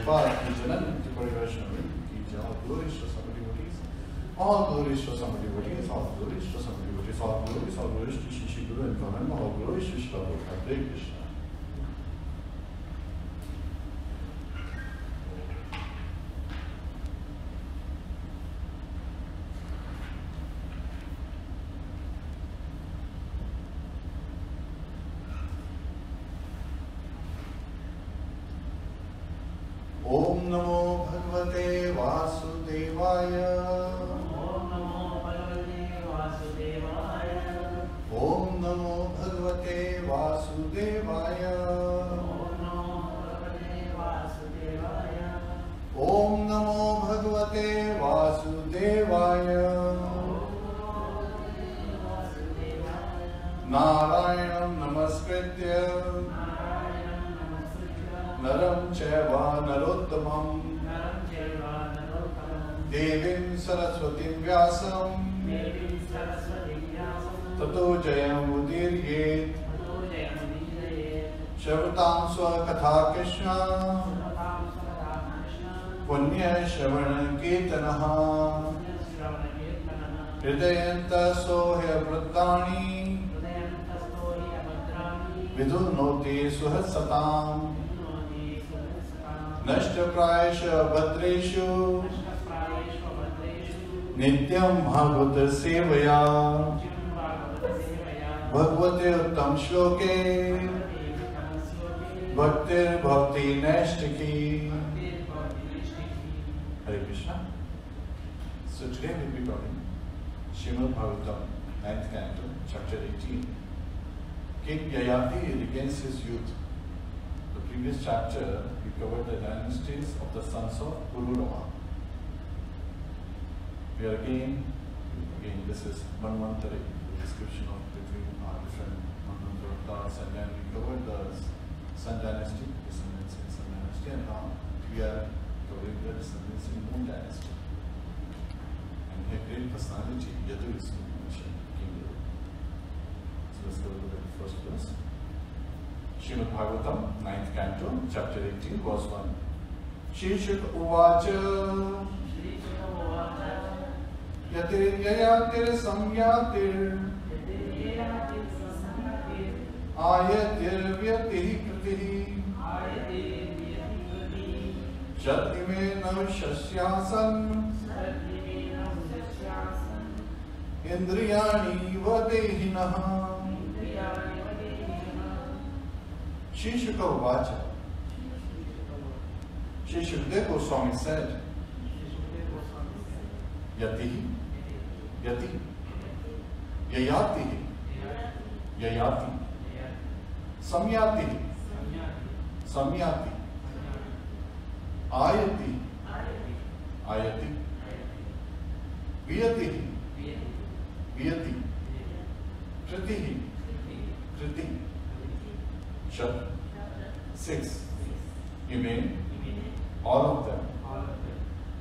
Prabhupada ki Jananiti Parivarshanam ki Jai. All glories to some devotees. All glories to some devotees. All glories to some devotees. All glories to Shri Shri Guru and Brahman. All glories to Shri Prabhupada. Hare Krishna. Om Namo Bhagavate Vasudevaya. Om Namo Bhagavate Vasudevaya. Om Namo Bhagavate Vasudevaya. Om Namo Bhagavate Vasudevaya. Narayanam Namaskritya Naram Chaiva Narottamam Devim Saraswatim Vyasam Tato Jayam Udiryet Shavatam Swakatha Krishna Punya Shravana Kirtanaha Hridayanta Sohya Prattani Vidunoti Suhasatam Nashtaprayasha Bhadreshu Nityam Bhagavata Sevaya Bhagavate Uttam Shloke Bhaktir Bhakti Nashtaki. Hare Krishna. So today we'll be talking Śrīmad-Bhāgavatam, 9th canto, chapter 18. King Yayāti regains his youth. The previous chapter we covered the dynasties of the sons of Pururava. We are again this is Manvantari, the description of between our different Manvantara, and then we covered the Sun dynasty, descendants in Sun dynasty, and now we are covering the descendants in Moon dynasty. And a great personality, Yadu is mentioned, King Yadu. So let's go to the first verse. Śrīmad-Bhāgavatam, 9th canto, chapter 18, verse 1. Shishuk Uvacha Yatir Yayatir Samyatir Ayatir Vyatiri Kritihi Shatimena Shasyasan Indriyani Vadehinaha. Shri Shuka Uvacha. Shri Shukdev Goswami said, Yati, Yati, Yayāti, Yayāti, Samyati, Samyati, Ayati, Ayati, Vyati, Vyati, Kriti, Kriti, Shat. 6. You mean all of them.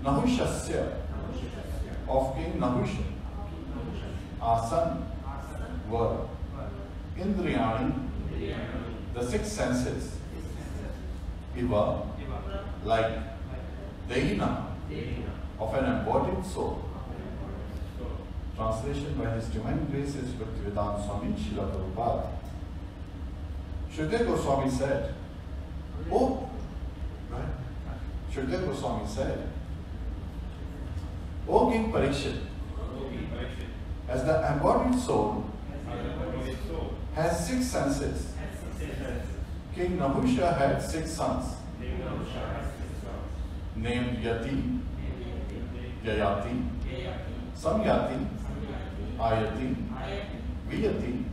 Nahushasya of King Nahusha. Asan were. Indriyani, the 6 senses. Iva, like. Dehina, of an embodied soul. Translation by His Divine Grace is Bhaktivedanta Swami Srila Prabhupada. Shukdev Goswami said, oh, right? Shukdev Goswami said, O King Parikshit, as the embodied soul has 6 senses, King Nahusha had 6 sons, named Yati, Yayāti, Samyati, Ayati, Vyati,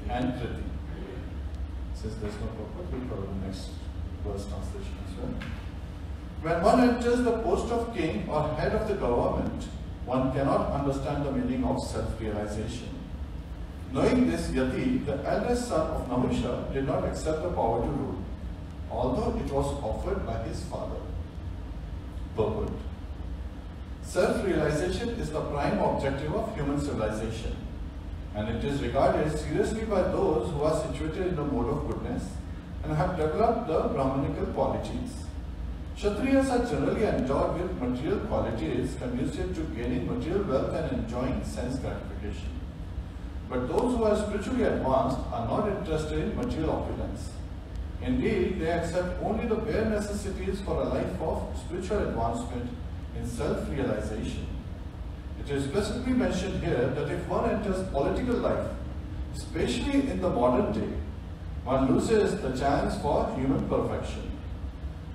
and Kriti. Since there's no purpose, we'll cover the next verse translation as well. When one enters the post of king or head of the government, one cannot understand the meaning of self-realization. Knowing this, Yati, the eldest son of Nahusha, did not accept the power to rule, although it was offered by his father. Purport. Self-realization is the prime objective of human civilization, and it is regarded seriously by those who are situated in the mode of goodness and have developed the Brahmanical qualities. Kshatriyas are generally endowed with material qualities conducive to gaining material wealth and enjoying sense gratification. But those who are spiritually advanced are not interested in material opulence. Indeed, they accept only the bare necessities for a life of spiritual advancement in self-realization. It is specifically mentioned here that if one enters political life, especially in the modern day, one loses the chance for human perfection.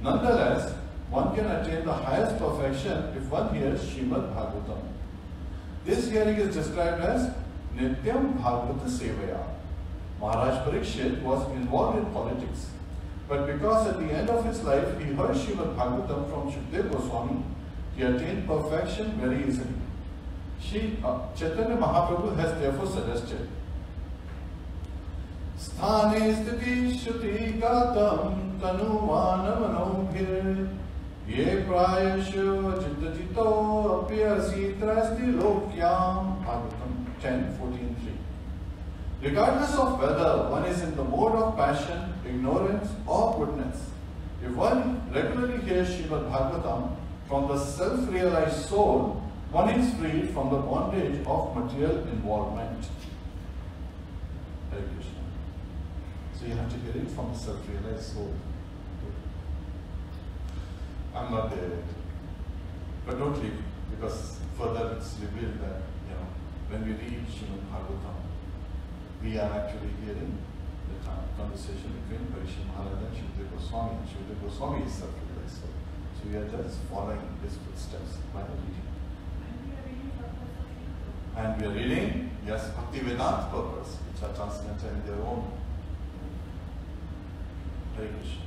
Nonetheless, one can attain the highest perfection if one hears Śrīmad-Bhāgavatam. This hearing is described as Nityam Bhagavata Sevaya. Maharaj Parikshit was involved in politics, but because at the end of his life he heard Śrīmad-Bhāgavatam from Shukdev Goswami, he attained perfection very easily. Chaitanya Mahaprabhu has therefore suggested Sthane sthiti shruti gatam tanuvanam manobhir ye prayashu jittajito apyasi trasti lokyam. Bhagavatam 10:14-3. Regardless of whether one is in the mode of passion, ignorance or goodness, if one regularly hears Śrīmad-Bhāgavatam from the self-realized soul, one is freed from the bondage of material involvement. Hare Krishna. So you have to hear it from the self-realized soul. I'm not there yet. But don't leave, because further it's revealed that, when we read Śrīmad-Bhāgavatam, we are actually hearing the conversation between Parikshit Maharaj and Shukdev Goswami. Shukdev Goswami is self-realized soul. So we are just following his footsteps by reading. And we are reading, yes, Bhakti-Vedanta purpose, which are transcendental in their own. Hare Krishna.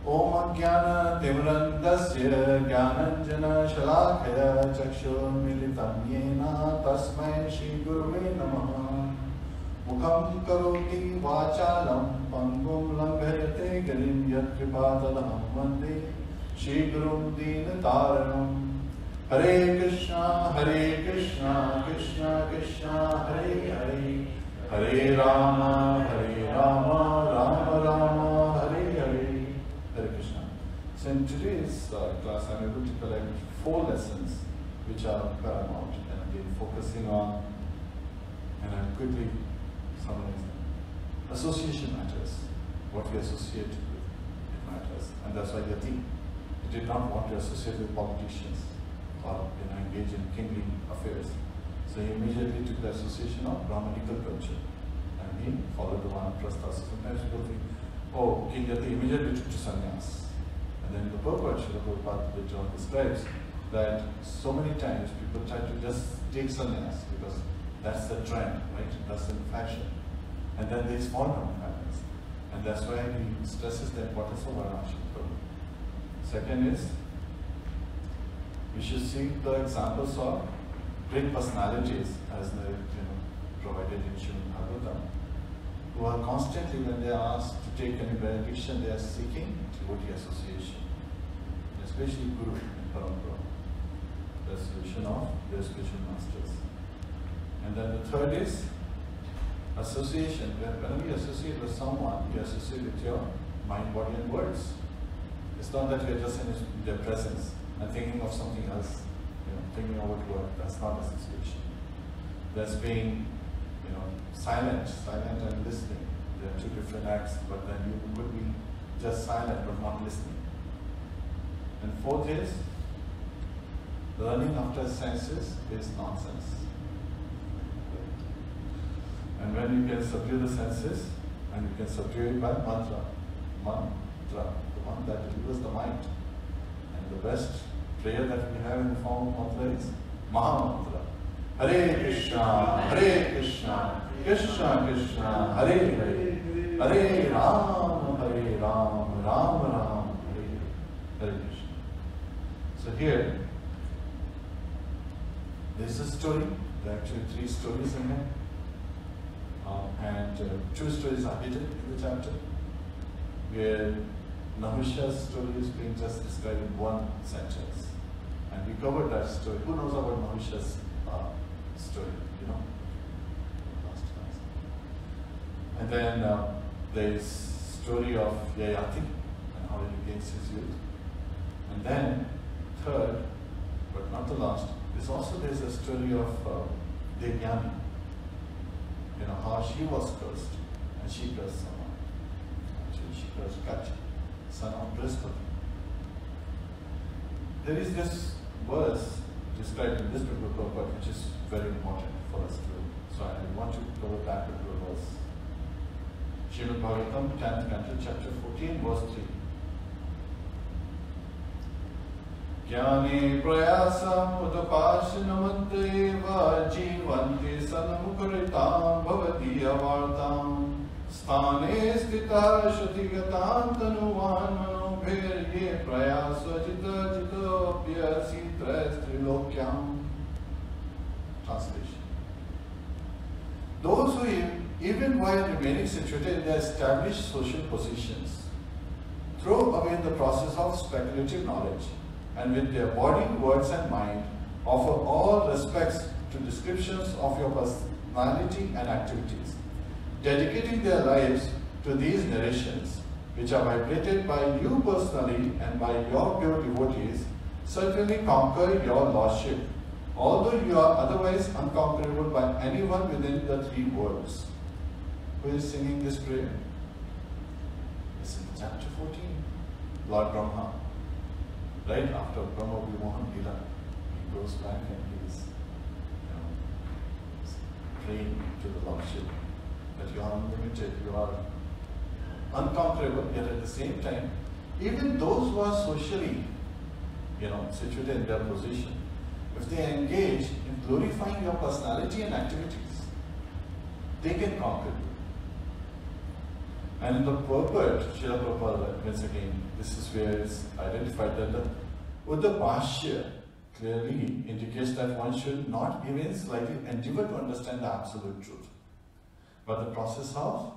Om Jnana Timrandasya Jnananjana Shalakaya Chakshur Militam Yena Tasmai Shri Guruve Namaha Mukham Karoti Vachalam Pangum Lambhayate Garim Yat Kripatanam Vande Shri Gurum Dīnataranam. Hare Krishna, Krishna Krishna, Hare Hare, Hare Rama, Rama Rama, Hare Hare, Hare Krishna. So in today's class, I'm able to collect 4 lessons which are paramount, and again focusing on, and I'm quickly summarizing. Association matters. What we associate with, it matters, and that's why Yayāti did not want to associate with politicians or engage in kingly affairs. So he immediately took the association of Brahmanical culture and he followed the Vanaprastha. So sometimes people think, oh, King Yayāti immediately took to sannyas. And then the purport, Srila Prabhupada later on describes that so many times people try to just take sannyas because that's the trend, right? That's the fashion. And then this form happens. And that's why he stresses the importance of Varanasi. Second is, we should see the examples of great personalities as they provided in Śrīmad-Bhāgavatam, who are constantly, when they are asked to take any benediction, they are seeking devotee association, especially Guru and Parampara, the association of their spiritual masters. And then the third is association, where whenever you associate with someone, you associate with your mind, body and words. It's not that you're just in their presence and thinking of something else, thinking about work. That's not association. That's being, silent and listening. There are 2 different acts, but then you could be just silent but not listening. And fourth is, learning after senses is nonsense. And when you can subdue the senses, and you can subdue it by mantra, the one that delivers the mind. And the best prayer that we have in the form of mantra is Mahamantra. Hare Krishna, Krishna Krishna, Hare Hare, Hare Ram, Ram Ram, Hare Krishna. So here, there's a story. There are actually 3 stories in here. And 2 stories are hidden in the chapter, where Nahusha's story is being just described in 1 sentence. And we covered that story. Who knows about Nahusha's story? Last class. And then there is story of Yayāti and how he regains his youth. And then, third, but not the last, there's a story of Yayāti. You know, how she was cursed, and she cursed someone. Actually, she cursed Kachi, son of Brihaspati. There is this verse described in this biblical book which is very important for us to, so I want to go back to the verse. Śrīmad-Bhāgavatam, 10th canto, chapter 14, verse 3. Jnane prayasam udapasyanamanteva jivanti sanamukaritam bhavatiya vartam sthane stita shatigatam tanuvan manobherye prayasvajita jitopyasi trilokyam. Translation. Those who, even while remaining situated in their established social positions, throw away the process of speculative knowledge and with their body, words and mind offer all respects to descriptions of your personality and activities, dedicating their lives to these narrations, which are vibrated by you personally and by your pure devotees, certainly conquer your lordship, although you are otherwise unconquerable by anyone within the three worlds. Who is singing this prayer? It's in chapter 14, Lord Brahma. Right after Brahma Vimohan Lila, he goes back and he's praying to the Lordship that you are unlimited, you are unconquerable, yet at the same time, even those who are socially situated in their position, if they engage in glorifying your personality and activities, they can conquer you. And in the purport, Srila Prabhupada, once again, this is where it's identified that the Uddha Bhashya clearly indicates that one should not even slightly endeavor to understand the absolute truth, but the process of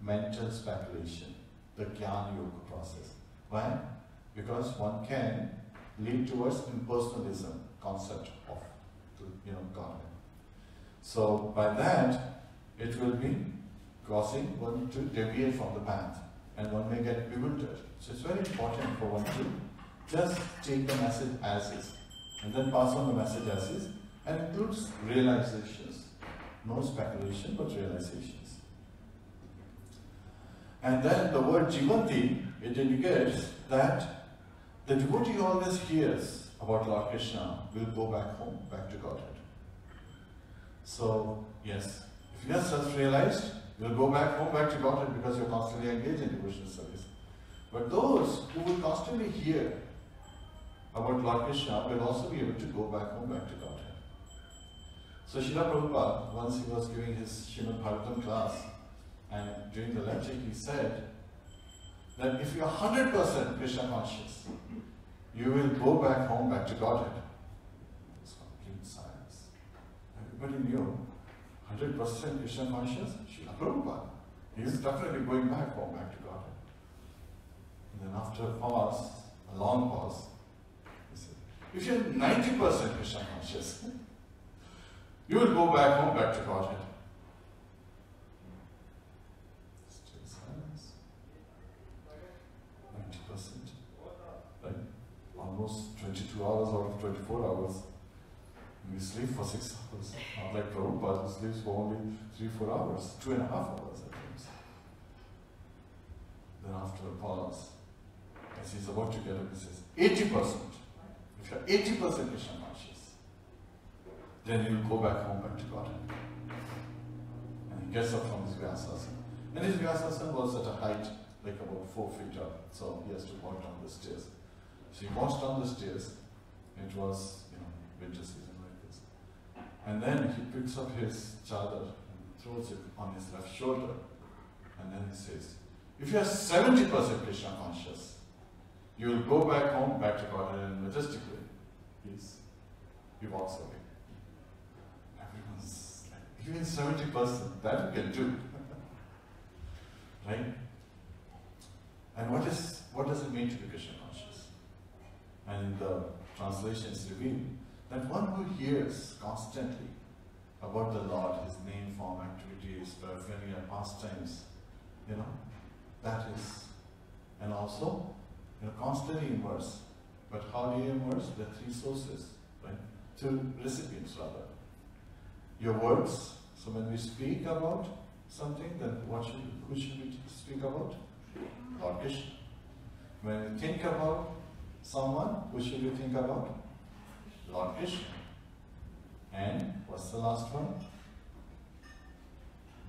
mental speculation, the Jnana Yoga process. Why? Because one can lead towards impersonalism concept of Godhead. So by that, it will be causing one to deviate from the path, and one may get bewildered. So it's very important for one to just take the message as is, and then pass on the message as is, and includes realizations. No speculation, but realizations. And then the word Jivanti, it indicates that the devotee always hears about Lord Krishna will go back home, back to Godhead. So, yes, if you are self-realized, you'll go back home, back to Godhead because you're constantly engaged in devotional service. But those who will constantly hear about Lord Krishna will also be able to go back home, back to Godhead. So Srila Prabhupada, once he was giving his Śrīmad-Bhāgavatam class, and during the lecture he said that if you are 100% Krishna conscious, you will go back home, back to Godhead. It's complete silence. Everybody knew 100% Krishna conscious, Srila Prabhupada. He is definitely going back home, back to Godhead. And then after a pause, a long pause, he said, if you're 90% Krishna conscious, you will go back home, back to Godhead. Still silence. 90%. Right? Almost 22 hours out of 24 hours. We sleep for 6 hours. Not like Prabhupada who sleeps for only 3-4 hours, 2.5 hours at times. Then after a pause, as he's about to get up, he says, 80%. If you're 80% Krishna conscious, then you'll go back home, back to Godhead. And he gets up from his Vyasasana. And his Vyasasana was at a height like about 4 feet up, so he has to walk down the stairs. So he walks down the stairs, and it was, winter season. And then he picks up his chadar and throws it on his left shoulder. And then he says, if you are 70% Krishna conscious, you will go back home, back to Godhead, and majestically, he walks away. Everyone's like, even 70%, that we can do. Right? And what does it mean to be Krishna conscious? And the translations reveal that one who hears constantly about the Lord, His name, form, activities, paraphernalia, pastimes, that is, and also constantly immerse. But how do you immerse? There are three sources, right? Two recipients rather. Your words. So when we speak about something, then who should we speak about? Lord Krishna. When we think about someone, who should we think about? Lord Krishna. And what's the last one?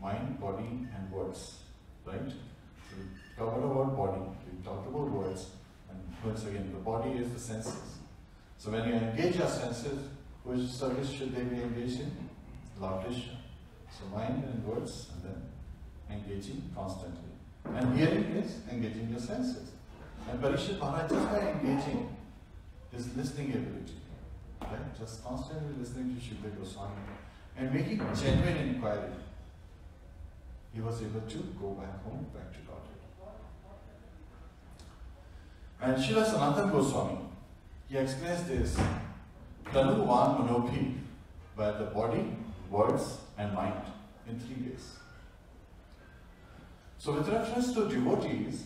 Mind, body and words. Right? So we covered about body, we talked about words, and once again, the body is the senses. So when you engage your senses, which service should they be engaged in? Lord Krishna. So mind and words, and then engaging constantly. And hearing is engaging your senses. And Parikshit Maharaj, just by engaging his listening ability, right? Just constantly listening to Shukdev Goswami and making genuine inquiry, he was able to go back home, back to Godhead. And Srila Sanatana Goswami, he explains this Tanu Van Manobhi, by the body, words and mind in 3 ways. So with reference to devotees,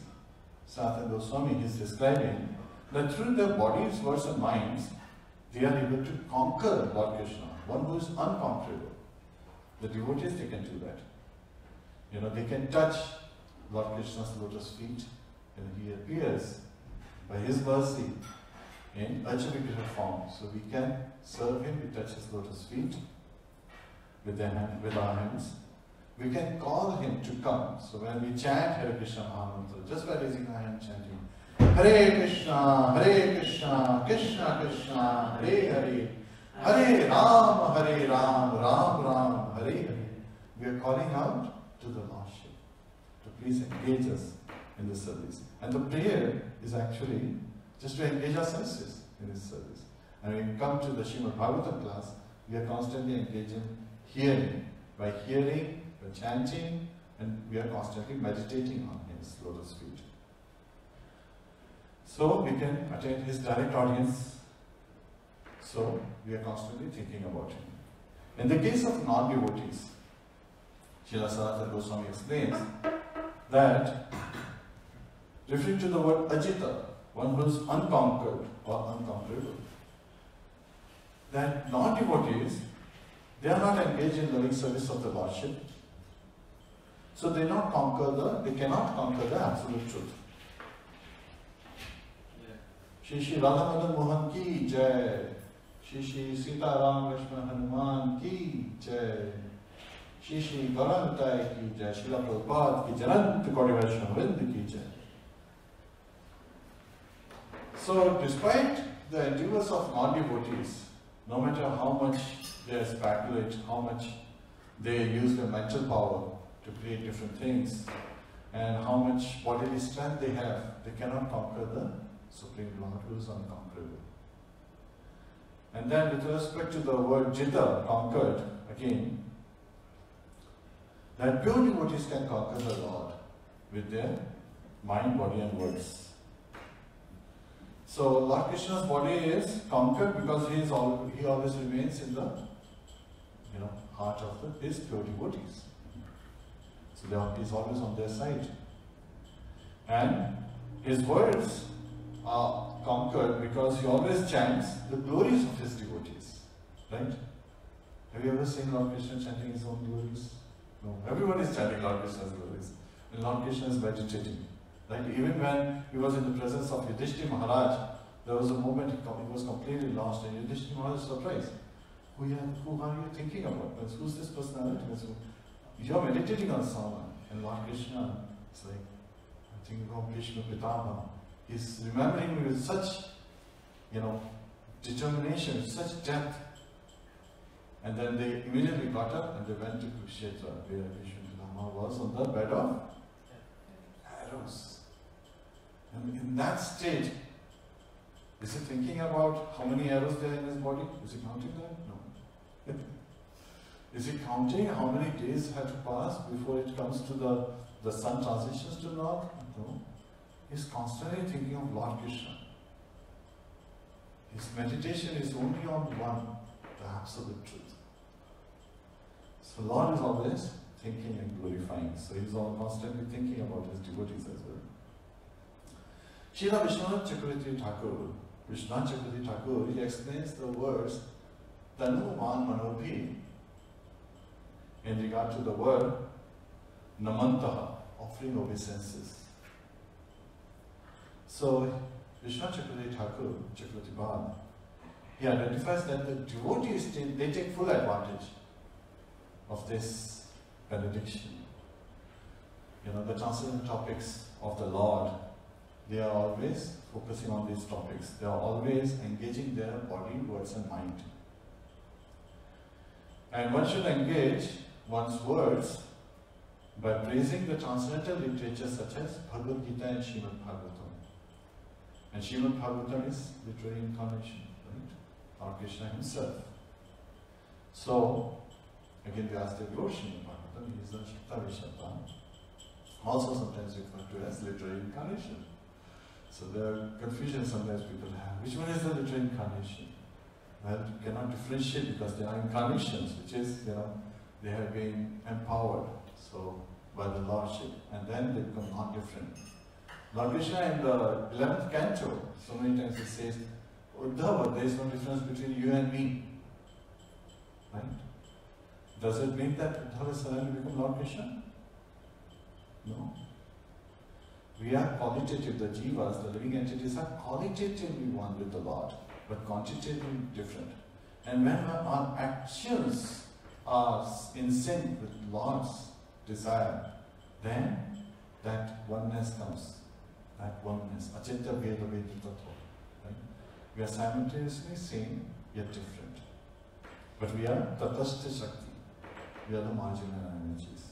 Sanatana Goswami is describing that through their bodies, words and minds, they are able to conquer Lord Krishna, one who is unconquerable. The devotees, they can do that. They can touch Lord Krishna's lotus feet, and he appears by his mercy in Achavigraha form. So we can serve him, we touch his lotus feet with our hands. We can call him to come. So when we chant Hare Krishna Mahamantra, just by raising our hand chanting, Hare Krishna, Krishna Krishna, Hare Hare, Hare Ram, Ram Ram, Hare Hare. We are calling out to the Lordship to please engage us in this service. And the prayer is actually just to engage our senses in this service. And when we come to the Śrīmad-Bhāgavatam class, we are constantly engaged in hearing. By hearing, by chanting, and we are constantly meditating on his lotus feet. So we can attain his direct audience. So we are constantly thinking about him. In the case of non-devotees, Srila Sanatana Goswami explains that, referring to the word Ajita, one who is unconquered or unconquerable, that non-devotees, they are not engaged in loving service of the Lordship. So they cannot conquer the absolute truth. Shri Shri Radha Madan Mohan ki jai. Shri Shri Sita Ram Lakshmana Hanuman ki jai. Shri Shri Gauranitai ki jai. Srila Prabhupada ki Janant Kodi Vaishnava Vrind ki jai. So despite the endeavors of non-devotees, no matter how much they speculate, how much they use their mental power to create different things, and how much bodily strength they have, they cannot conquer the Supreme Lord who is unconquerable. And then with respect to the word Jita, conquered, again, that pure devotees can conquer the Lord with their mind, body and words. So Lord Krishna's body is conquered because he always remains in the heart of his pure devotees. So he is always on their side. And his words are conquered because he always chants the glories of his devotees. Right? Have you ever seen Lord Krishna chanting his own glories? No. Everyone is chanting Lord Krishna's glories. And Lord Krishna is meditating. Right? Even when he was in the presence of Yudhishthira Maharaj, there was a moment he was completely lost, and Yudhishthira Maharaj was surprised. Who are you thinking about? Who's this personality? You're meditating on someone. And Lord Krishna is like, I think of Krishna Pitama. He's remembering me with such, determination, such depth. And then they immediately got up and they went to Kurukshetra, where Krishna Pitama was on the bed of arrows. And in that state, is he thinking about how many arrows there are in his body? Is he counting that? No. Is he counting how many days have to pass before it comes to the sun transitions to north? No. He's constantly thinking of Lord Krishna. His meditation is only on one, the absolute truth. So Lord is always thinking and glorifying. So he's all constantly thinking about his devotees as well. Srila Vishwanath Chakravarti Thakur, he explains the words Tanu Man Manobhi in regard to the word Namantaha, offering obeisances. So, Vishwanath Chakravarti Thakur, Chakravarti Bhān, he identifies that the devotees, they take full advantage of this benediction. You know, the transcendental topics of the Lord, they are always focusing on these topics. They are always engaging their body, words and mind. And one should engage one's words by praising the transcendental literature such as Bhagavad Gita and Śrīmad-Bhāgavatam. And Śrīmad-Bhāgavatam is literary incarnation, right? Lord Krishna himself. So, again Vyasadeva wrote Śrīmad-Bhāgavatam, he is the Shakta Vishata, also sometimes referred to as literary incarnation. So there are confusion sometimes people have. Which one is the literary incarnation? Well, you cannot differentiate because they are incarnations, which is, you know, they have been empowered so by the Lordship, and then they become non-different. Lord Krishna in the 11th canto, so many times he says, Uddhava, there is no difference between you and me. Right? Does it mean that Uddhava suddenly become Lord Krishna? No. We are qualitative, the jivas, the living entities are qualitatively one with the Lord, but quantitatively different. And when our actions are in sync with Lord's desire, then that oneness comes. That oneness. Achintya Veda Veda Tattva. Right? We are simultaneously same yet different. But we are Tatastha Shakti. We are the marginal energies.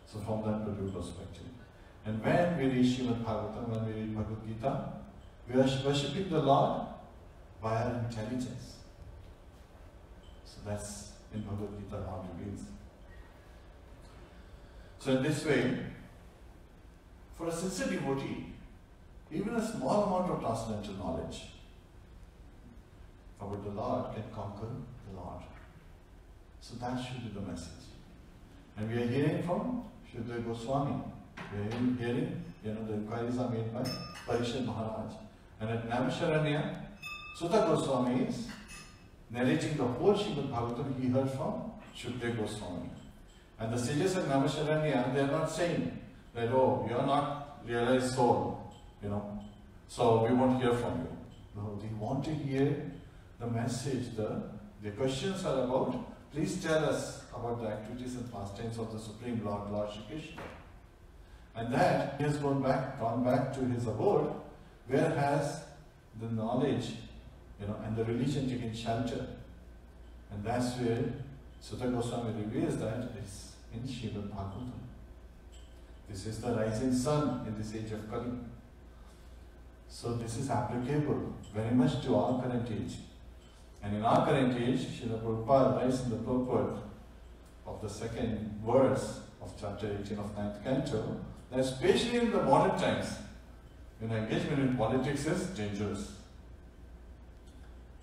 So from that perspective. And when we read Śrīmad-Bhāgavatam, when we read Bhagavad Gita, we are worshipping the Lord by our intelligence. So that's in Bhagavad Gita how it reveals. So in this way, for a sincere devotee, even a small amount of transcendental knowledge about the Lord can conquer the Lord. So that should be the message. And we are hearing from Sridhar Goswami. We are hearing, you know, the inquiries are made by Parishad Maharaj. And at Naimisharanya, Sutta Goswami is narrating the whole Śrīmad-Bhāgavatam he heard from Sridhar Goswami. And the sages at Naimisharanya, they are not saying that, oh, you are not realized soul, you know, so we won't hear from you. No, they want to hear the message. The questions are about, please tell us about the activities and pastimes of the Supreme Lord, Lord Shri Krishna. And that he has gone back to his abode, where has the knowledge, you know, and the religion taken shelter. And that's where Sutta Goswami reveals that it's in Śrīmad-Bhāgavatam. This is the rising sun in this age of Kali. So this is applicable very much to our current age. And in our current age, Srila Prabhupada writes in the purport of the second verse of chapter 18 of 9th canto, that especially in the modern times, when engagement in politics is dangerous.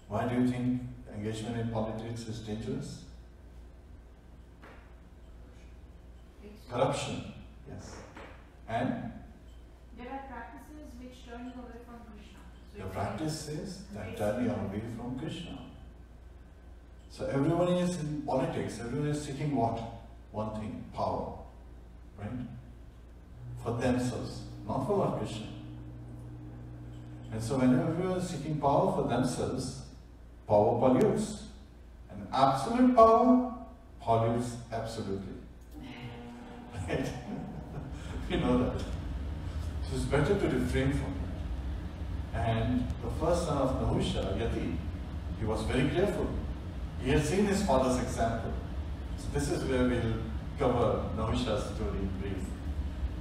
Why do you think engagement in politics is dangerous? Corruption, yes. And? There are practices which turn you away from Krishna. So the practices that turn you away from Krishna. So everyone is in politics, everyone is seeking what? One thing, power. Right? For themselves, not for Lord Krishna. And so whenever everyone is seeking power for themselves, power pollutes. And absolute power pollutes absolutely. Right? We know that. So it's better to refrain from it. And the first son of Nahusha, Yayāti, he was very careful. He had seen his father's example. So this is where we'll cover Nahusha's story in brief.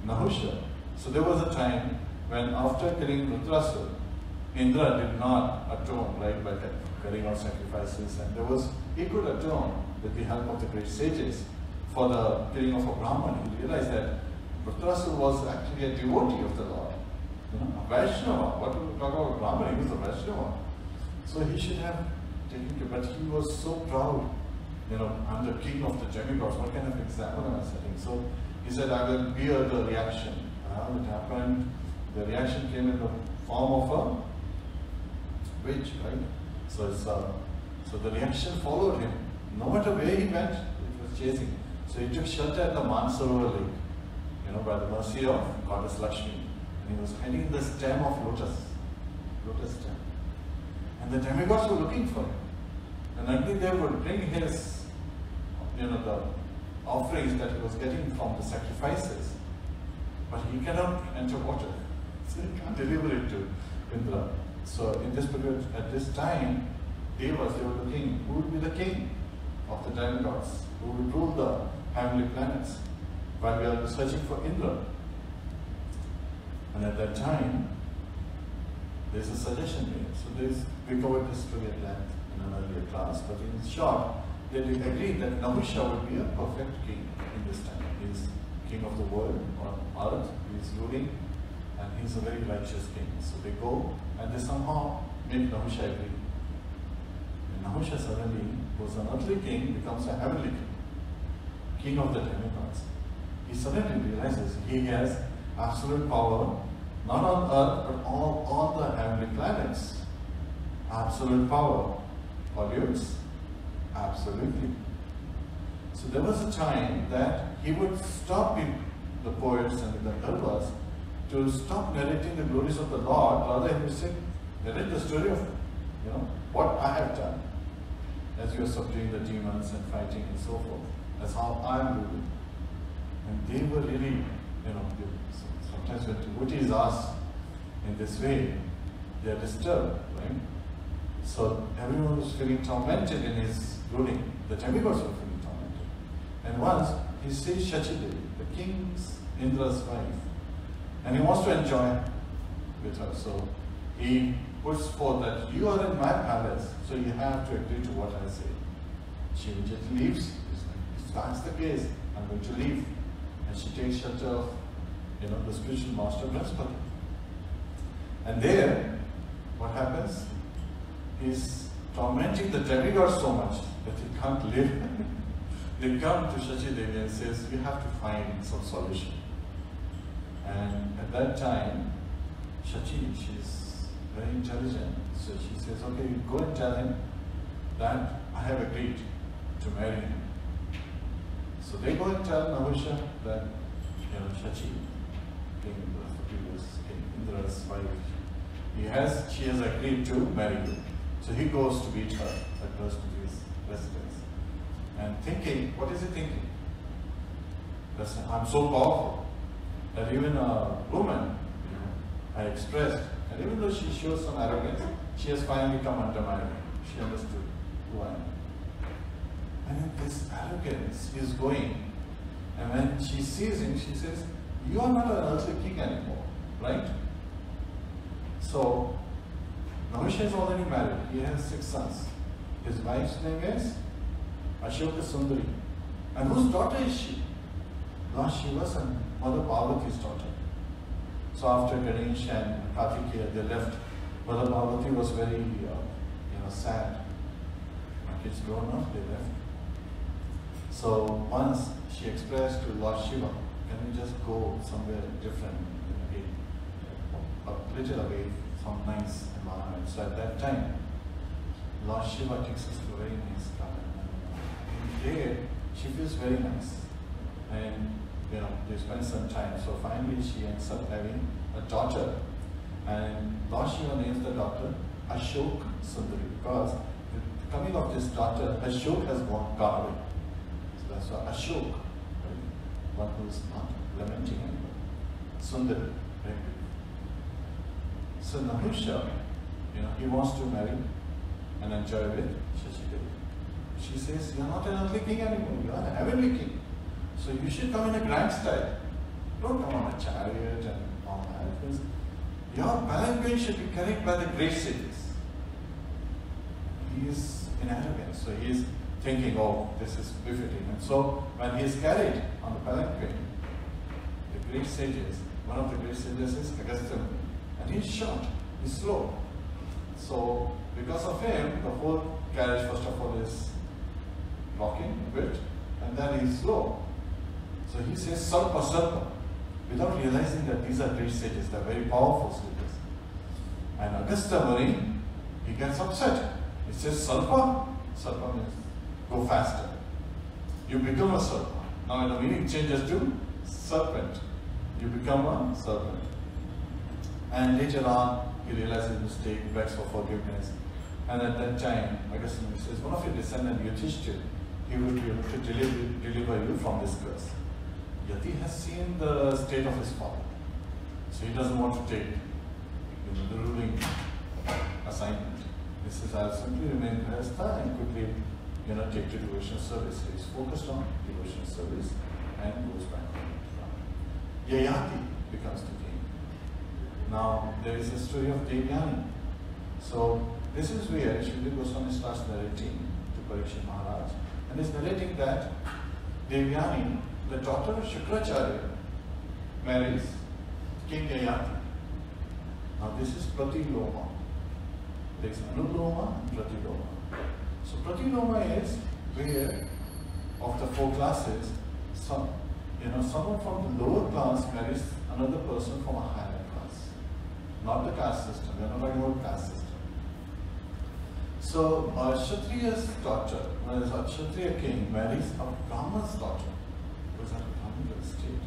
Nahusha. So there was a time when after killing Vritrasura, Indra did not atone, right, by carrying out sacrifices, and he could atone with the help of the great sages for the killing of a Brahman. He realized that Vritrasura was actually a devotee of the Lord. You know, a Vaishnava. What do we talk about Brahman? He was a Vaishnava. So he should have taken care, but he was so proud. You know, I'm the king of the demigods. What kind of example am I setting? So he said, I will bear the reaction. It happened. The reaction came in the form of a witch, right? So the reaction followed him. No matter where he went, it was chasing. So he took shelter at the Mansarovar lake, by the mercy of Goddess Lakshmi. And he was hiding in the stem of lotus stem. And the demigods were looking for him. And Agni Dev would bring his, the offerings that he was getting from the sacrifices. But he cannot enter water. So he can't deliver it to Indra. So in this period, at this time, they were looking who would be the king of the demigods, who would rule the heavenly planets, while we are searching for Indra. And at that time, there's a suggestion made. So we covered this story at length in an earlier class, but in short, they agreed that Nahusha would be a perfect king in this time. He is king of the world on earth, he is ruling, and he is a very righteous king. So they go and they somehow make Nahusha agree. And Nahusha suddenly, who was an earthly king, becomes a heavenly king of the demigods. He suddenly realizes he has absolute power, not on earth, but on the heavenly planets. Absolute power pollutes absolutely. So there was a time that he would stop the poets and the Gandharvas to stop narrating the glories of the Lord. Rather, he would say, narrate the story of what I have done, as you are subduing the demons and fighting and so forth. That's how I am ruling. And they were really, sometimes when devotees ask in this way, they are disturbed, right? So everyone was feeling tormented in his ruling. The demigods were feeling tormented. And once he sees Shachidevi, the king's Indra's wife, and he wants to enjoy with her. So he puts forth that you are in my palace, so you have to agree to what I say. She immediately leaves. If that's the case, I'm going to leave. And she takes shelter of the spiritual master Brihaspati. And there, what happens? He's tormenting the demigods so much that he can't live. They come to Shachidevi and says, you have to find some solution. And at that time, Shachi, she's very intelligent. So she says, okay, you go and tell him that I have agreed to marry him. So they go and tell Nahusha that, Shachi, king of the previous king, Indra's wife, she has agreed to marry you. So he goes to meet her at Brihaspati's residence. And thinking, what is he thinking? I'm so powerful that even a woman, I expressed, and even though she shows some arrogance, she has finally come under my reign. She understood who I am. And in this arrogance is going. And when she sees him, she says, you are not an earthly king anymore, right? So, Nahusha is already married. He has 6 sons. His wife's name is Ashoka Sundari. And whose daughter is she? Lord Shiva's and Mother Parvati's daughter. So after Ganesh and Kartikeya, they left. Mother Parvati was very, sad. My kids grown up, they left. So once she expressed to Lord Shiva, can we just go somewhere different, a little away from nice environment. So at that time, Lord Shiva takes us to a very nice garden. And there, she feels very nice. And they spend some time. So finally she ends up having a daughter. And Lord Shiva names the daughter Ashok Sundari, because the coming of this daughter, Ashok has gone away. So that's why Ashok, right? One who is not lamenting anymore. Sundari, right? So Nahusha, he wants to marry and enjoy with Shachidevi. She says, you're not an earthly king anymore, you are a heavenly king. So you should come in a grand style. Don't come on a chariot and all that. Because your palanquin should be carried by the great sages. He is in arrogance, so he is thinking, oh, this is befitting. And so when he is carried on the palanquin, the great sages, one of the great sages is Agastya, and he is short, he is slow. So because of him, the whole carriage first of all is rocking a bit, and then he is slow. So he says Sarpa Sarpa, without realizing that these are great sages, they are very powerful sages. And Agastya Muni, he gets upset. He says, Sarpa? Sarpa means go faster. You become a Sarpa. Now the meaning changes to serpent. You become a serpent. And later on, he realizes his mistake, begs for forgiveness. And at that time, Agastya Muni says, one of your descendants, Yudhishthira, he will be able to deliver you from this curse. Yati has seen the state of his father. So he doesn't want to take the ruling assignment. He says, I'll simply remain Grihastha and quickly take to devotional service. So he's focused on devotional service and goes back home. Yayāti becomes the king. Now there is a story of Yayāti. So this is where Śrīmad Goswami starts narrating to Parikshit Maharaj. And he's narrating that Yayāti, the daughter of Shukracharya, marries King Yayāti. Now this is Pratiloma. There is Anuloma and Pratiloma. So Pratiloma is where, of the four classes, someone from the lower class marries another person from a higher class. Not the caste system, we are not talking about caste system. So a Kshatriya's daughter, whereas a Kshatriya king marries a Brahman's daughter, who is at a Brahmin state.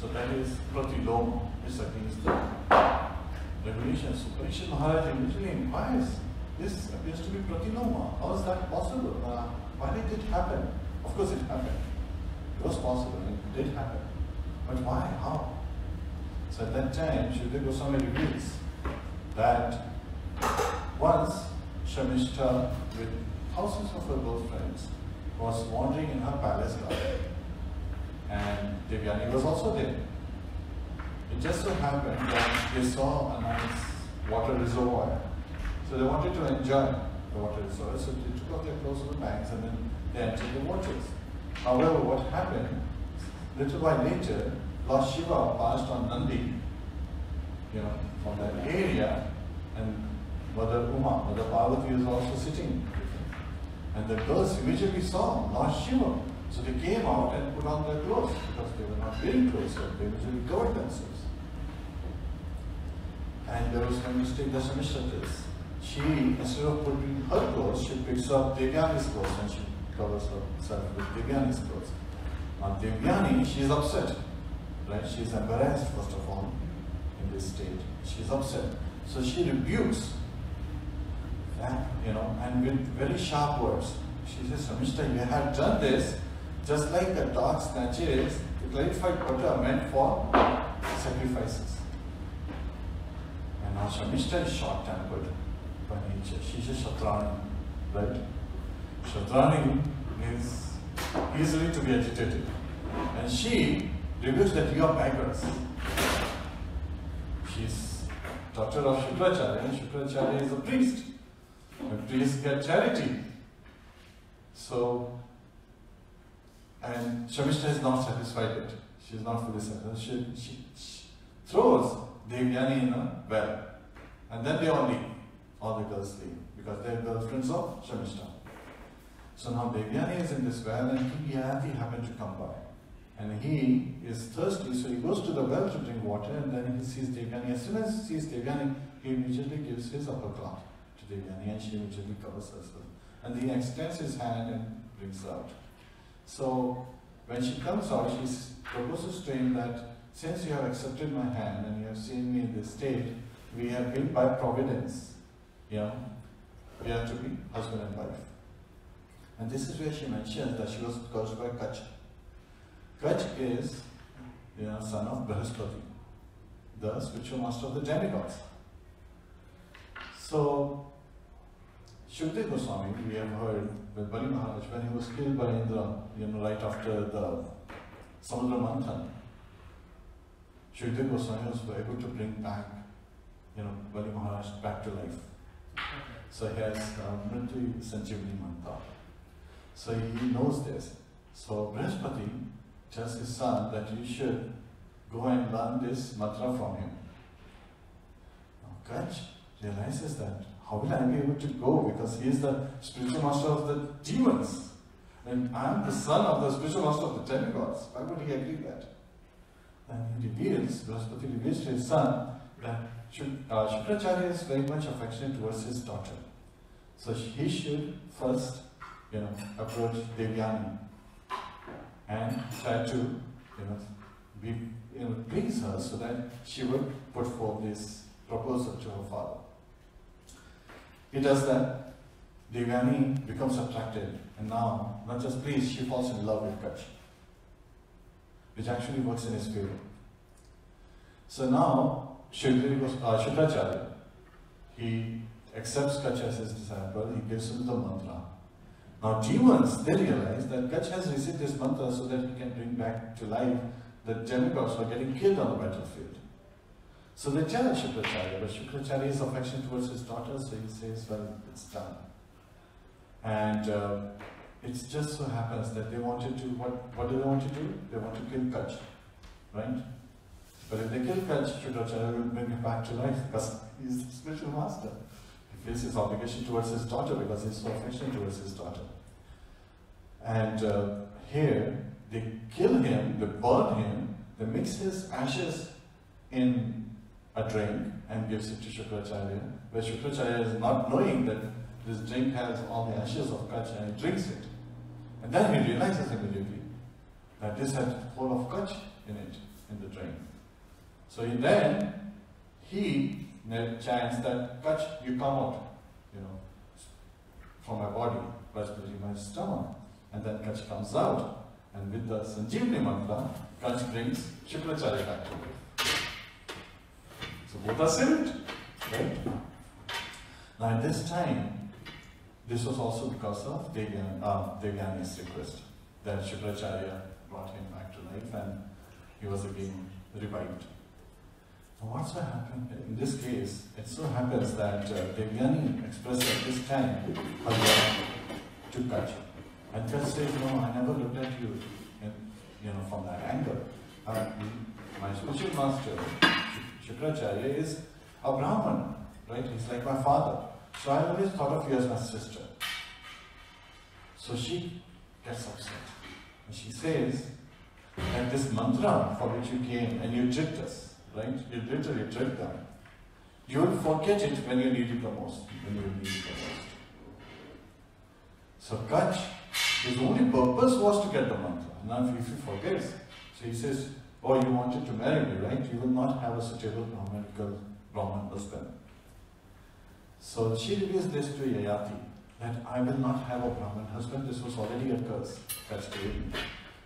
So that is Pratiloma, is against the regulation. So Parikshit Maharaj immediately inquires, this appears to be Pratiloma. How is that possible? Why did it happen? Of course it happened. It was possible, it did happen. But why? How? So at that time, Śrīmad Goswami reveals that once Shamishta, with thousands of her girlfriends, was wandering in her palace garden. And Devyani was also there. It just so happened that they saw a nice water reservoir. So they wanted to enjoy the water reservoir. So they took off their clothes on the banks and then they entered the waters. However, what happened, little while later, Lord Shiva passed on Nandi, from that area, and Mother Uma, Mother Parvati was also sitting. And the girls immediately saw Lord Shiva. So they came out and put on their clothes because they were not wearing clothes, so they usually covered themselves. And there was no mistake that Shamishta did. She, instead of putting her clothes, she picks up Devyani's clothes and she covers herself with Devyani's clothes. Now Devyani, she is upset, right? She is embarrassed first of all in this state. She is upset. So she rebukes that, and with very sharp words. She says, Shamishta, you have done this just like a dog snatches the clarified butter meant for sacrifices. And now Shamishta is short-tempered by nature. She's a Shatrani, right? Shatrani is easily to be agitated. And she rebukes that you are beggars. She's daughter of Shukracharya, and Shukracharya is a priest. And priests get charity. So, and Shamishta is not satisfied yet. She is not fully satisfied. She throws Devyani in a well. And then they all leave. All the girls leave. Because they are girlfriends of Shamishta. So now Devyani is in this well and Yayāti happened to come by. And he is thirsty, so he goes to the well to drink water and then he sees Devyani. As soon as he sees Devyani, he immediately gives his upper cloth to Devyani and she immediately covers herself. And he extends his hand and brings her out. So when she comes out, she proposes to him that since you have accepted my hand and you have seen me in this state, we have been by providence. We have to be husband and wife. And this is where she mentions that she was cursed by Kach. Kach is son of Brihaspati, the spiritual master of the demigods. So Śrīmad Goswami, we have heard with Bali Maharaj, when he was killed by Indra, right after the Samudra Manthan, Śrīmad Goswami was able to bring back, Bali Maharaj back to life. So he has Mritu Sanjeevani Mantra. So he knows this. So Brihaspati tells his son that you should go and learn this mantra from him. Now Kach realizes that how will I be able to go, because he is the spiritual master of the demons and I am the son of the spiritual master of the demigods. Why would he agree that? Then he reveals, Brihaspati reveals to his son that Shukracharya is very much affectionate towards his daughter. So he should first, approach Devyani and try to, please her so that she would put forth this proposal to her father. He does that. Devyani becomes attracted, and now, not just pleased, she falls in love with Kach, which actually works in his favor. So now, Shukracharya, he accepts Kach as his disciple, he gives him the mantra. Now Jivans, they realize that Kach has received this mantra so that he can bring back to life the demigods who are getting killed on the battlefield. So they tell Shukracharya, but Shukracharya is affectionate towards his daughter, so he says, well, it's done. And it just so happens that they wanted to, what do they want to do? They want to kill Kach, right? But if they kill Kach, Shukracharya will bring him back to life because he's the spiritual master. He feels his obligation towards his daughter because he's so affectionate towards his daughter. And here, they kill him, they burn him, they mix his ashes in a drink and gives it to Shukracharya, where Shukracharya is not knowing that this drink has all the ashes of Kach and he drinks it. And then he realizes immediately that this had full of Kach in it, in the drink. So he chants that, Kach, you come out, from my body, especially my stomach. And then Kach comes out, and with the Sanjeevani mantra, Kach brings Shukracharya back to life. So both are saved, right? Now at this time, this was also because of Devyani's request, that Shukracharya brought him back to life and he was again revived. Now what's going to happen? In this case, it so happens that Devyani expressed at this time her love to Kach. And Kach says, no, I never looked at you from that angle. My spiritual master, Shukracharya, is a Brahman, right? He's like my father. So I always thought of you as my sister. So she gets upset. And she says that this mantra for which you came and you tricked us, right? You literally tricked them. You will forget it when you need it the most. So Kach, his only purpose was to get the mantra. Now if he forgets, so he says, oh, you wanted to marry me, right? You will not have a suitable Brahman husband. So she reveals this to Yayāti, that I will not have a Brahman husband. This was already a curse, Kach gave me.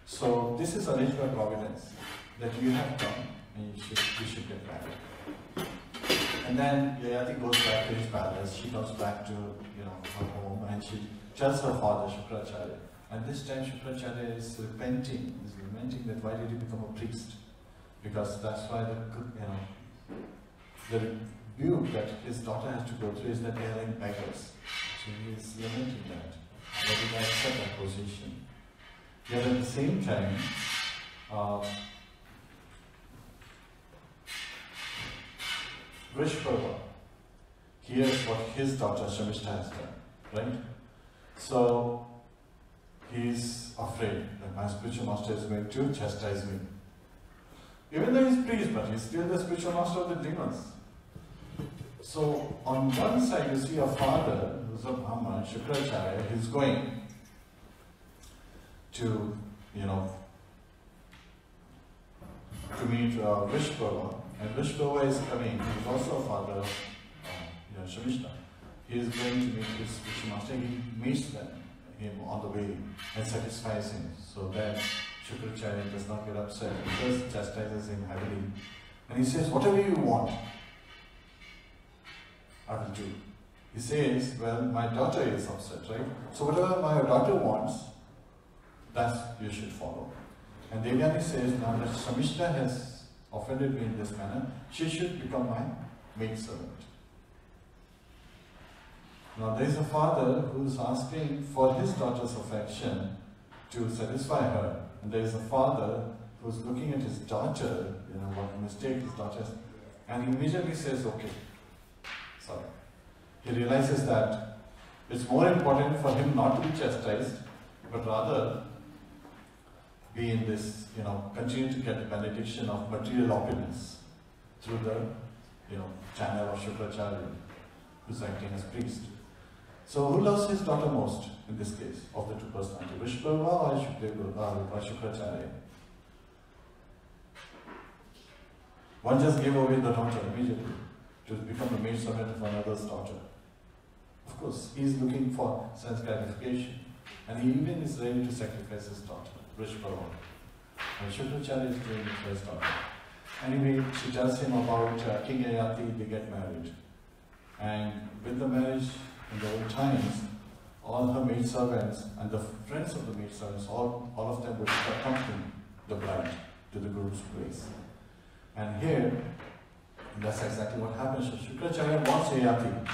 So this is arranged by providence, that you have come and you should get married. And then Yayāti goes back to his palace. She comes back to her home and she tells her father Shukracharya. And this time Shukracharya is lamenting that why did he become a priest? Because that's why the rebuke that his daughter has to go through is that they are like beggars. So he is lamenting that. Why did I accept that position? Yet at the same time, Vrishparva hears what his daughter Shamishta has done, right? So he's afraid that my spiritual master is going to chastise me. Even though he's priest, but he's still the spiritual master of the demons. So on one side you see a father who's a Brahman, Shukracharya, he's going to, to meet Vrishparva. And Vrishparva is coming, he's also a father of Shamishta. He is going to meet his spiritual master. He meets him on the way and satisfies him. So that Shukracharya does not get upset. He just chastises him heavily. And he says, whatever you want, I will do. He says, well, my daughter is upset, right? So whatever my daughter wants, that you should follow. And Devyani says, now that Shamishta has offended me in this manner, she should become my maidservant. Now there is a father who is asking for his daughter's affection to satisfy her. And there is a father who is looking at his daughter, what mistake his daughter has, and he immediately says, okay, sorry. He realizes that it's more important for him not to be chastised, but rather be in this, continue to get the benediction of material opulence through the channel of Shukracharya, who's acting as priest. So who loves his daughter most in this case of the two personalities, Vishwava or Shukracharya? One just gave away the daughter immediately to become the maid servant of another's daughter. Of course, he is looking for sense gratification, and he even is ready to sacrifice his daughter, Vishwava. And Shukracharya is doing it for his daughter. Anyway, she tells him about King Yayāti. They get married. And with the marriage, in the old times, all her maidservants and the friends of the maidservants, all of them would accompany the bride to the groom's place. And here, that's exactly what happens. So Shukracharya warns Yayāti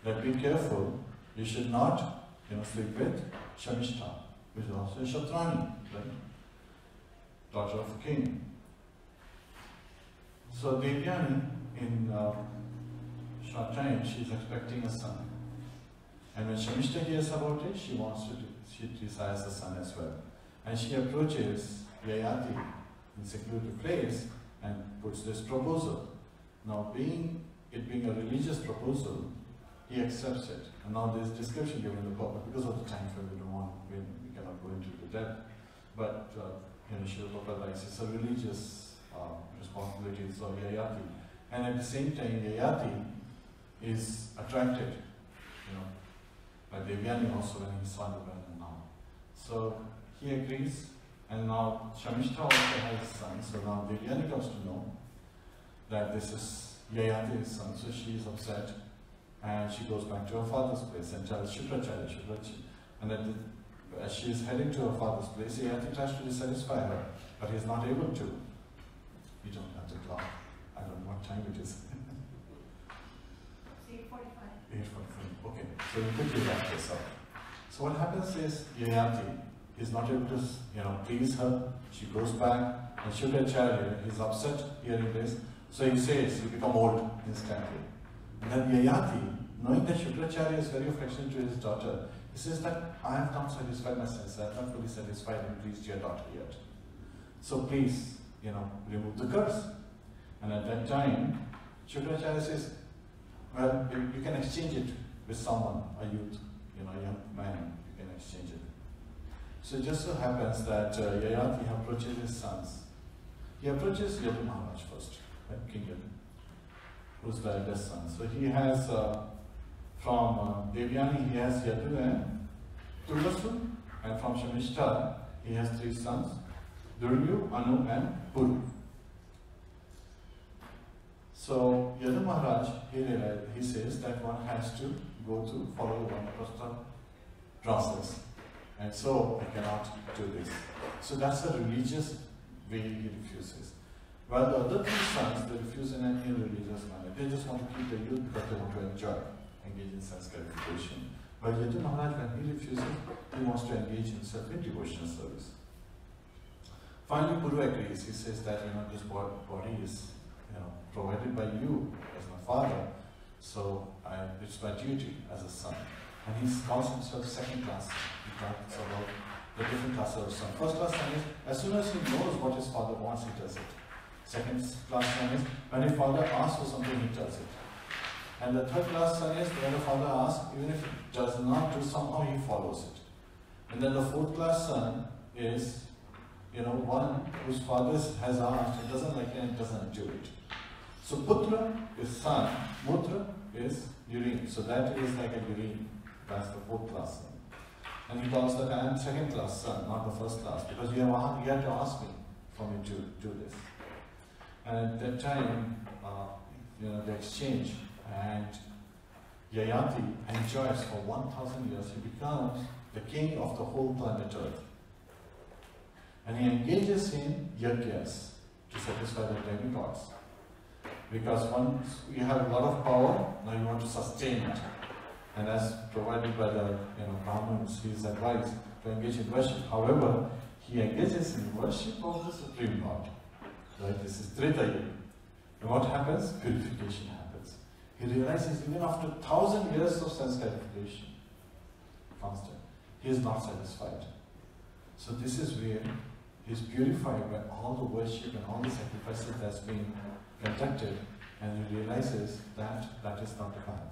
that be careful, you should not sleep with Shamishta, which is also a Shatrani, right? Daughter of a king. So Devyani, in short time, she's expecting a son. And when Shamishta hears about it, she desires a son as well. And she approaches Yayāti in secluded place and puts this proposal. Now, being a religious proposal, he accepts it. And now there's description given in the book, because of the time frame we cannot go into the depth. But Srila Prabhupada writes, it's a religious responsibility of Yayāti. And at the same time, Yayāti is attracted, by Devyani also when he saw the brother now. So he agrees, and now Shamishta also has a son. So now Devyani comes to know that this is Yayāti's son. So she is upset, and she goes back to her father's place and tells Shukracharya. And then as she is heading to her father's place, Yayāti tries to dissatisfy her, but he is not able to. You don't have the clock. I don't know what time it is. 8:45. 8:45. Okay, so you quickly wrap this up. So what happens is Yayāti is not able to, please her. She goes back, and Shukracharya is upset hearing this. So he says, you become old instantly. And then Yayāti, knowing that Shukracharya is very affectionate to his daughter, he says that I have not satisfied my senses. I have not fully satisfied and pleased your daughter yet. So please, remove the curse. And at that time, Shukracharya says, well, you can exchange it with someone, a youth, a young man, you can exchange it. So it just so happens that Yayāti approaches his sons. He approaches Yadu Maharaj first, right? King Yadu, who's the eldest son. So he has, from Devyani, he has Yadu and Turvasu, and from Shamishta, he has 3 sons, Duryu, Anu, and Puru. So Yadu Maharaj, he says that one has to go to follow one Vanaprastha process. And so I cannot do this. So that's a religious way he refuses. While the other 3 sons, they refuse in an irreligious manner. They just want to keep the youth because they want to enjoy, engage in sense gratification. But Yadu Maharaj, when he refuses, he wants to engage himself in devotional service. Finally, Puru agrees. He says that this body is provided by you as my father, so it's my duty as a son. And he calls himself second class. He talks about the different classes of son. First class son is, as soon as he knows what his father wants, he does it. Second class son is, when his father asks for something, he does it. And the third class son is, when the father asks, even if it does not do, somehow he follows it. And then the fourth class son is, one whose father has asked, it doesn't like it and doesn't do it. So Putra is son, Mutra is urine. So that is like a urine. That's the fourth class son. And he calls that I am second class son, not the first class, because you have to ask me for me to do this. And at that time, they exchange, and Yayāti enjoys for 1,000 years. He becomes the king of the whole planet Earth. And he engages in yajnas to satisfy the demigods. Because once you have a lot of power, now you want to sustain it. And as provided by the Brahmins, he is advised to engage in worship. However, he engages in worship of the Supreme Lord. Right? This is Treta Yuga. And what happens? Purification happens. He realizes even after 1,000 years of sense gratification, constant, he is not satisfied. So this is where he is purified by all the worship and all the sacrifices that's been conducted. and he realizes that that is not the path.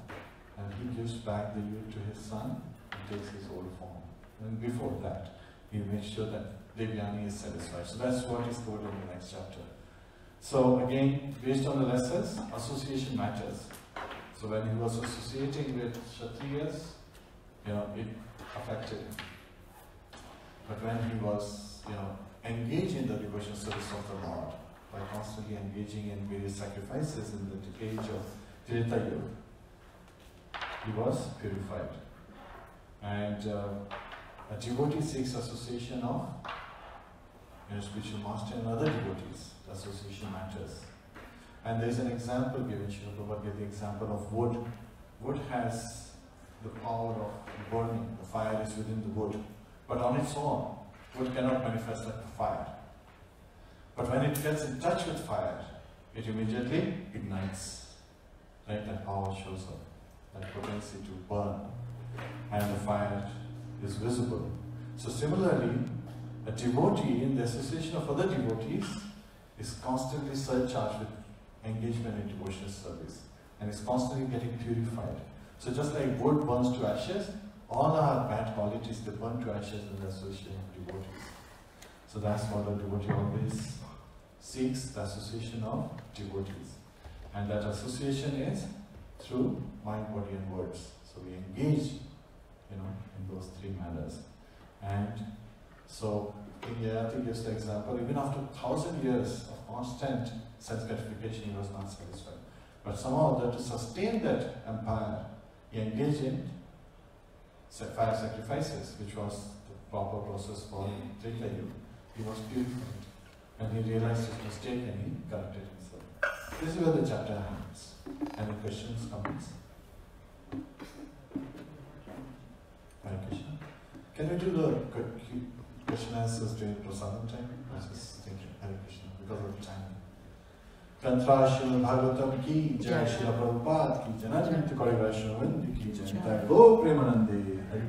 And he gives back the youth to his son and takes his old form. And before that, he makes sure that Devyani is satisfied. So that's what is told in the next chapter. So again, based on the lessons, association matters. So when he was associating with Kshatriyas, it affected him. But when he was, engaged in the devotional service of the Lord, by constantly engaging in various sacrifices in the age of Treta Yuga, he was purified. And a devotee seeks association of spiritual master and other devotees. The association matters. And there is an example given, Srila Prabhupada gave the example of wood. Wood has the power of burning. The fire is within the wood. But on its own, wood cannot manifest like a fire. But when it gets in touch with fire, it immediately ignites. Right? That power shows up. That potency to burn. And the fire is visible. So similarly, a devotee in the association of other devotees is constantly surcharged with engagement in devotional service and is constantly getting purified. So just like wood burns to ashes, all our bad qualities, they burn to ashes in the association of devotees. So that's what a devotee always seeks, the association of devotees. And that association is through mind, body and words. So we engage, in those three manners. And so Yayāti gives the example, even after 1,000 years of constant sense gratification, he was not satisfied. But somehow that to sustain that empire, he engaged in fire sacrifices, which was the proper process for Treta Yuga. He was purified. And he realized his mistake and he corrected himself. This is where the chapter ends. Any questions, comments? Hare Krishna. Can we do the question answers during Prasadam time? I was just thinking, Hare Krishna, because of the time. Tantra Śrīmad-Bhāgavatam ki jai, Śrīla Prabhupada ki jai, Nācānti Kori Vaishnavandi ki jai, Jai Go Premanande, Hare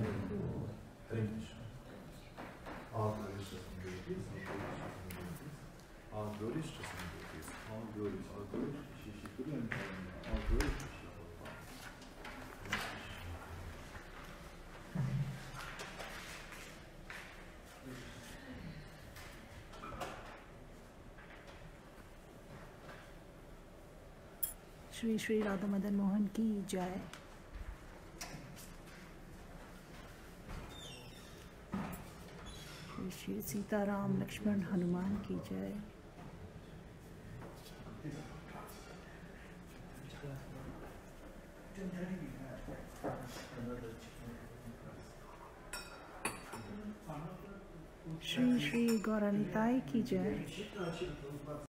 Krishna. All glories to some deities, all glories to some deities, all glories to Shri Guru and all glories to Śrīla Prabhupada. Shri Shri Radha Madan Mohan की जय। श्री श्री सीताराम लक्ष्मण हनुमान की जय। श्री श्री गौरानिताई की जय।